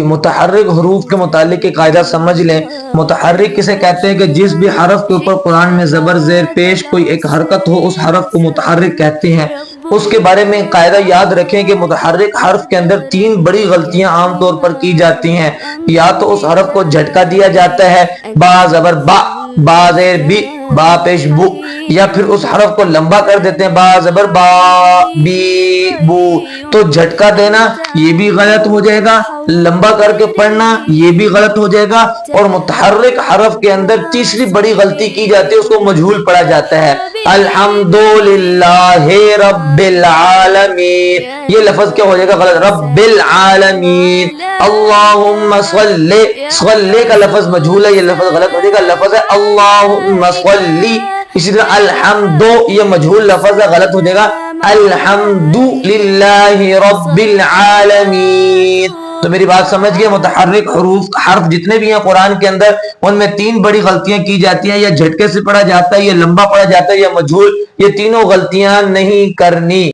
متحرک حروف کے متعلق ایک قاعدہ سمجھ لیں. متحرک کسے کہتے ہیں کہ جس بھی حرف کے اوپر قرآن میں زبر زیر پیش کوئی ایک حرکت ہو اس حرف کو متحرک کہتے ہیں. اس کے بارے میں قاعدہ یاد رکھیں کہ متحرک حرف کے اندر 3 بڑی غلطیاں عام طور پر کی جاتی ہیں. یا تو اس حرف کو جھٹکا دیا جاتا ہے، با زبر با، با زیر بی، با پیش بو، یا پھر اس حرف کو لمبا کر دیتے ہیں، با زبر با، بی بو. تو جھٹکا دینا یہ بھی غلط ہو جائے گا، لمبا کر کے پڑھنا یہ بھی غلط ہو جائے گا. اور متحرک حرف کے اندر تیسری بڑی غلطی کی جاتی ہے، اس کو مجہول پڑھا جاتا ہے. الحمدللہ رب العالمین، یہ لفظ کیا ہو جائے گا؟ غلط. رب العالمین. اللہم صلی، صلی کا لفظ مجہول ہے، یہ لفظ غلط ہو جائے گا. لفظ ہے اللہم صلی. اسی طرح الحمد، یہ مجہول لفظ ہے، غلط ہو جائے گا الحمدللہ رب العالمین. تو میری بات سمجھ گئے؟ متحرک حرف جتنے بھی ہیں قرآن کے اندر ان میں 3 بڑی غلطیاں کی جاتی ہیں، یا جھٹکے سے پڑھا جاتا ہے، یا لمبا پڑھا جاتا ہے، یا مجہول. یہ تینوں غلطیاں نہیں کرنی.